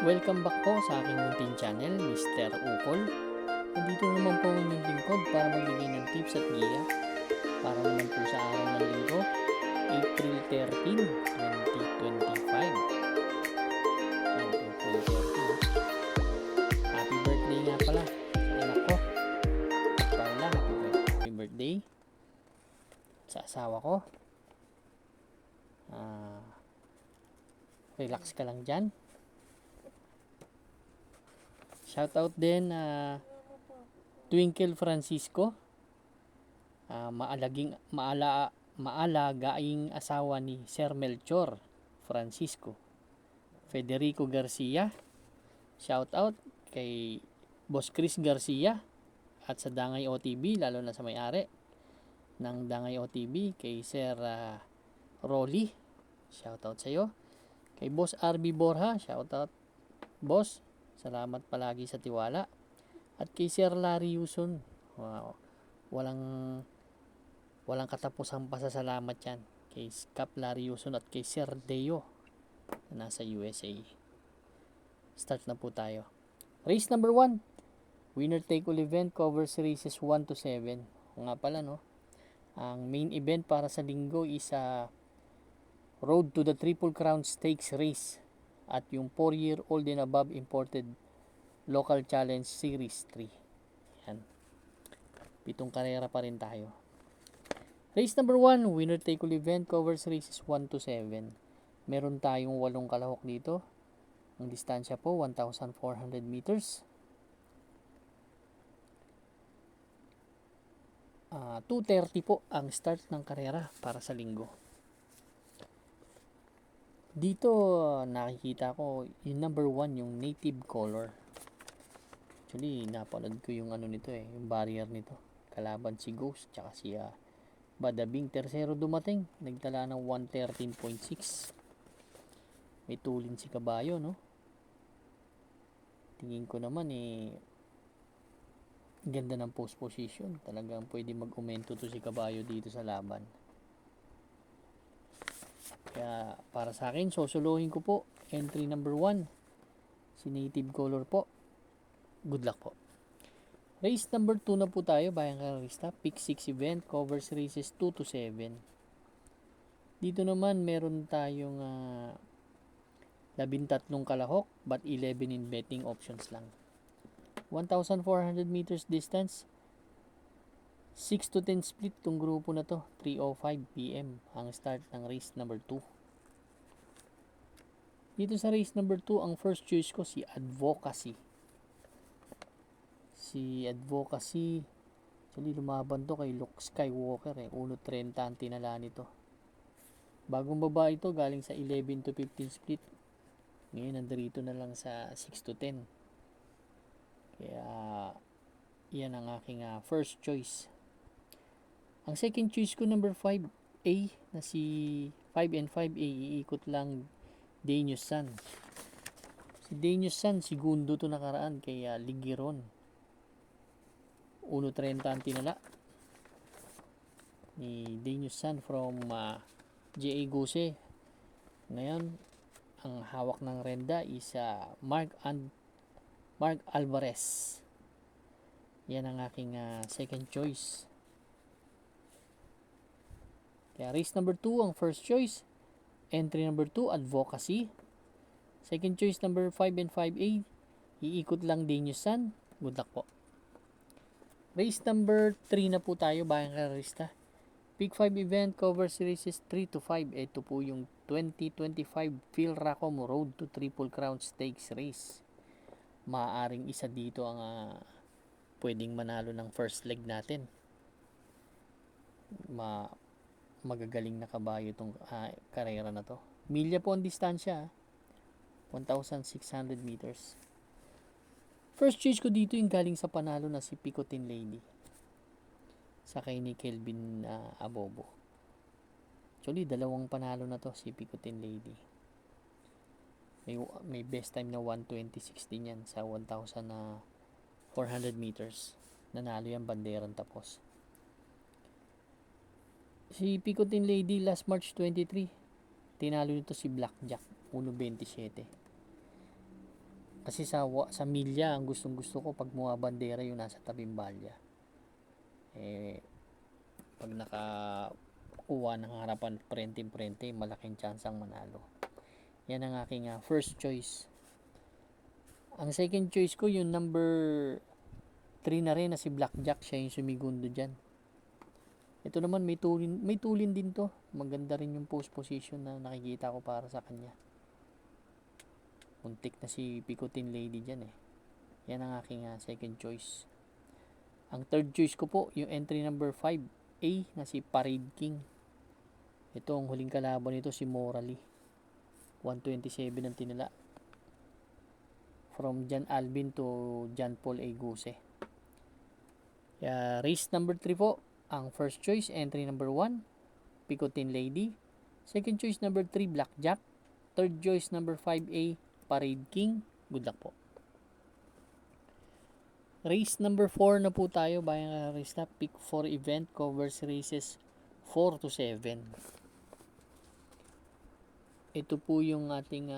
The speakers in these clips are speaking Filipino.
Welcome back po sa aking munting channel, Mr. Ukol. Nandito naman po ang inyong lingkod para magbigay ng tips at giya para naman po sa araw ng linggo, April 13, 2025. Yan, April 13. Happy birthday nga pala sa anak ko. Paula, happy birthday. Sa asawa ko. Relax ka lang dyan. Shoutout din Twinkle Francisco, maalagaing asawa ni Sir Melchor Francisco. Federico Garcia, shoutout kay Boss Chris Garcia at sa Dangay OTB, lalo na sa may-ari ng Dangay OTB, kay Sir Rolly, shoutout sa iyo. Kay Boss RB Borja, shoutout boss. Salamat palagi sa tiwala. At kay Sir Larry Yuson, wow, walang katapusang pasasalamat yan. Kay Cap Larry Yuson at kay Sir Deo na nasa USA. Start na po tayo. Race number 1. Winner take all event covers races 1 to 7. Nga pala no. Ang main event para sa linggo is Road to the Triple Crown Stakes race at yung 4-year-old and above imported Local Challenge Series 3. Yan. 7 karera pa rin tayo. Race number 1, winner take all event covers races 1 to 7. Meron tayong 8 kalahok dito. Ang distansya po 1,400 meters. 2:30 po ang start ng karera para sa linggo. Dito nakikita ko yung number 1, yung native color. Actually napanood ko yung nito yung barrier nito. Kalaban si Ghost tsaka si Badabing. Tercero dumating, nagtala ng 113.6. May tulin si Kabayo no. Tingin ko naman ganda ng post position. Talagang pwede mag-umento to si Kabayo dito sa laban. Kaya para sa akin, sosolohin ko po entry number 1, si native color po. Good luck po. Race number 2 na po tayo, bayang karista. Pick 6 event covers races 2 to 7. Dito naman meron tayong 13 kalahok but 11 in betting options lang. 1,400 meters distance, 6 to 10 split tong grupo na to. 3:05 PM ang start ng race number 2. Dito sa race number 2, ang first choice ko si Advocacy. Actually lumaban to kay Luke Skywalker 1.30 ang tinala nito. Bagong baba ito, galing sa 11 to 15 split. Ngayon nandito na lang sa 6 to 10. Kaya yan ang aking first choice. Ang second choice ko number 5A na si 5 and 5A, iikot lang Danius San. Si Danius San, segundo to nakaraan kay Ligiron. 1.30 ang tinala ni Danius San from J.A. Guse. Ngayon, ang hawak ng renda is Mark Alvarez. Yan ang aking second choice. Kaya race number 2 ang first choice. Entry number 2, Advocacy. Second choice number 5 and 5A, iikot lang Danius San. Good luck po. Race number 3 na po tayo, bayang karista. Pick 5 event covers races 3 to 5. Ito po yung 2025 Phil Racom Road to Triple Crown Stakes race. Maaaring isa dito ang pwedeng manalo ng first leg natin. Magagaling na kabayo itong karera na to. Milya po ang distansya, 1,600 meters. First choice ko dito yung galing sa panalo na si Picotin Lady, sakay ni Kelvin Abobo. Actually, dalawang panalo na to si Picotin Lady. May best time na 1:20.16 yan sa 1,400 meters. Nanalo yan banderang tapos. Si Picotin Lady last March 23, tinalo nito si Blackjack 1.27. Kasi sa milya, ang gustong gusto ko pag bumabandera yung nasa tabing balya. Pag nakakuha ng harapan prente-prente, malaking chance ang manalo. Yan ang aking first choice. Ang second choice ko yung number 3 na rin na si Blackjack, siya yung sumigundo dyan. Ito naman may tulin din to. Maganda rin yung post position na nakikita ko para sa kanya. Muntik na si Picotin Lady dyan eh. Yan ang aking second choice. Ang third choice ko po, yung entry number 5A na si Parade King. Ito ang huling kalaban nito si Morally. 127 ang tinala. From John Alvin to John Paul A. Guse. Race number 3 po. Ang first choice, entry number 1, Picotin Lady. Second choice number 3, Blackjack. Third choice number 5A, Parade King. Good luck po. Race number 4 na po tayo. Bayang race na. Pick 4 event covers races 4 to 7. Ito po yung ating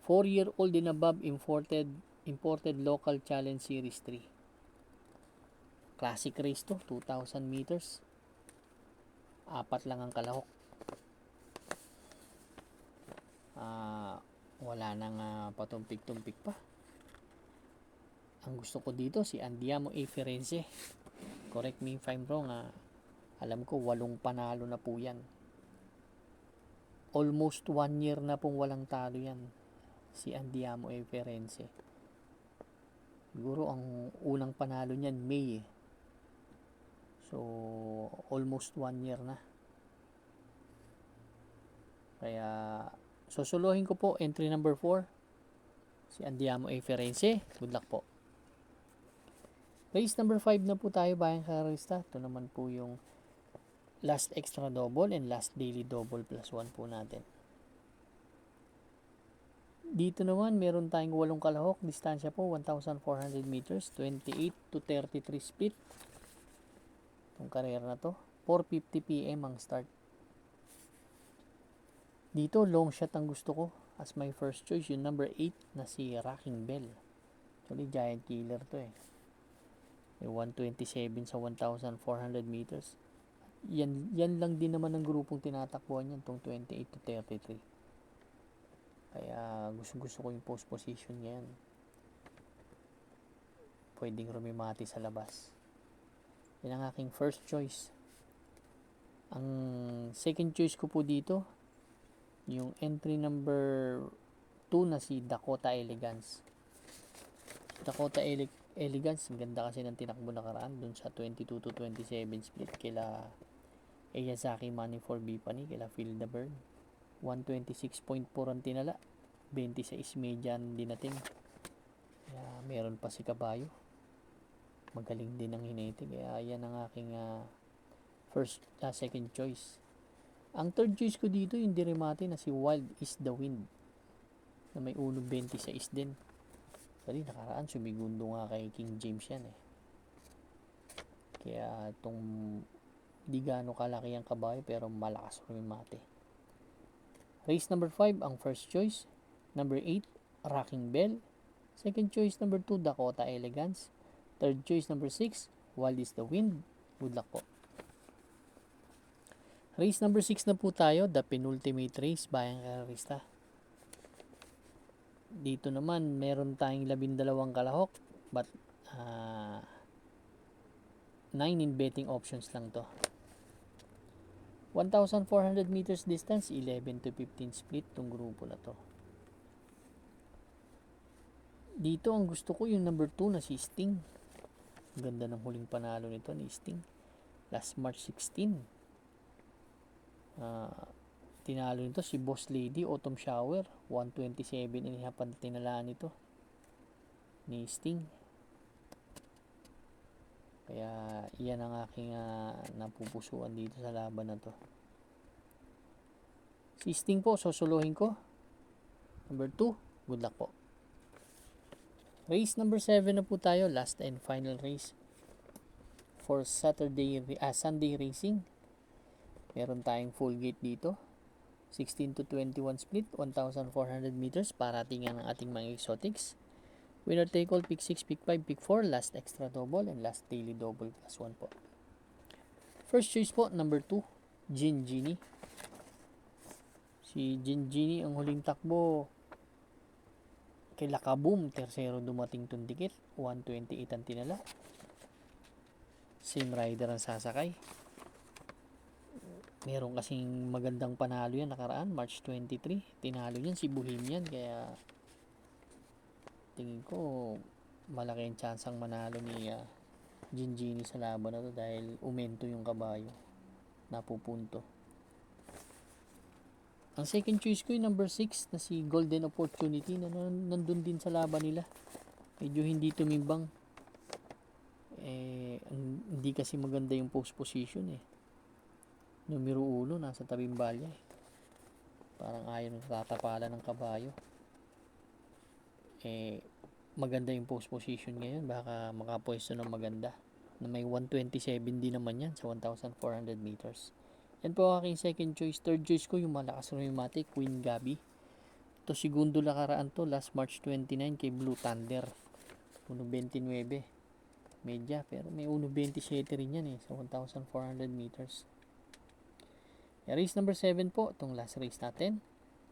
4-year-old and above imported local challenge series 3. Classic race to, 2,000 meters. 4 lang ang kalahok. Wala nang patumpik-tumpik pa. Ang gusto ko dito si Andiamo A. Firenze. Correct me if I'm wrong. Alam ko 8 panalo na po yan. Almost 1 year na pong walang talo yan. Si Andiamo A. Firenze. Siguro ang unang panalo niyan May eh. So, almost 1 year na. Kaya, susuluhin ko po entry number 4. Si Andiamo A. Firenze. Good luck po. Race number 5 na po tayo, bayang karista. Ito naman po yung last extra double and last daily double plus 1 po natin. Dito naman, meron tayong 8 kalahok. Distansya po, 1,400 meters. 28 to 33 split. Itong karera na to. 4:50 PM ang start. Dito, long shot ang gusto ko. As my first choice, yung number 8 na si Rocking Bell. Actually, giant killer to eh. May 127 sa 1,400 meters. Yan lang din naman ang grupong tinatakbuhan yan, itong 28 to 33. Kaya gusto ko yung post position yan. Pwedeng rumimati sa labas. Yan ang aking first choice. Ang second choice ko po dito, yung entry number 2 na si Dakota Elegance. Dakota Elegance, ang ganda kasi ng tinakbo na karaan dun sa 22 to 27 split kila Eyazaki Money for Bipani, kila Phil the Bird. 126.4 ang tinala, 26 median dinating. Kaya meron pa si Kabayo. Magaling din ang hinete. Kaya yan ang aking second choice. Ang third choice ko dito yung dirimati na si Wild is the Wind na may 1.26 din. Kasi nakaraan sumigundo nga kay King James yan eh. Kaya itong di gaano kalaki ang kabayo pero malakas rumimate. Race number 5 ang first choice. Number 8 Rocking Bell. Second choice number 2 Dakota Elegance. Third choice number 6 Wild is the Wind. Good luck po. Race number 6 na po tayo, the penultimate race, bayang karista. Dito naman, meron tayong 12 kalahok, but 9 in betting options lang to. 1,400 meters distance, 11 to 15 split tong grupo na to. Dito ang gusto ko yung number 2 na si Sting. Ganda ng huling panalo nito ni Sting. Last March 16. Tinalo nito si Boss Lady Autumn Shower. 127 inihapan na tinalaan nito ni Sting. Kaya iyan ang aking napupusuan dito sa laban na to. Si Sting po, susuluhin ko. Number 2, good luck po. Race number 7 na po tayo, last and final race for Sunday racing. Meron tayong full gate dito. 16 to 21 split, 1,400 meters, paratingan ng ating mga exotics. Winner take all, pick 6, pick 5, pick 4, last extra double, and last daily double plus 1 po. First choice po, number 2, Gin Genie. Si Gin Genie, ang huling takbo, kay Lakaboom, tersero dumating tundikit, 128 ang tinala. Same rider ang sasakay. Meron kasing magandang panalo yan nakaraan, March 23. Tinalo yan si Bohemian, kaya tingin ko malaki ang chance ang manalo ni Gingini sa laban na to dahil umento yung kabayo, napupunto. Ang second choice ko yung number 6 na si Golden Opportunity na nandun din sa laban nila, medyo hindi tumimbang, hindi kasi maganda yung post position numero 1 nasa tabing balya parang ayaw natatapalan ng kabayo. Maganda yung post position ngayon, baka makapwesto ng maganda na may 127 din naman yan sa 1,400 meters. Yan po aking second choice. Third choice ko yung malakas rheumatic, Queen Gabi. Ito segundo nakaraan to, last March 29 kay Blue Thunder, 1.29 media, pero may 1.27 rin yan sa 1,400 meters. Race number 7 po, itong last race natin.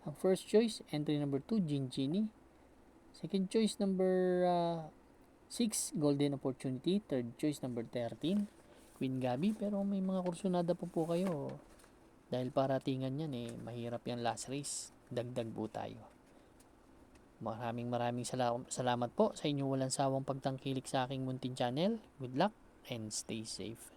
Ang first choice, entry number 2, Gingini. Second choice, number 6, Golden Opportunity. Third choice, number 13, Queen Gabi. Pero may mga kursunada po kayo. Dahil paratingan yan mahirap yan last race. Dagdag po tayo. Maraming salamat po sa inyong walang sawang pagtangkilik sa aking munting channel. Good luck and stay safe.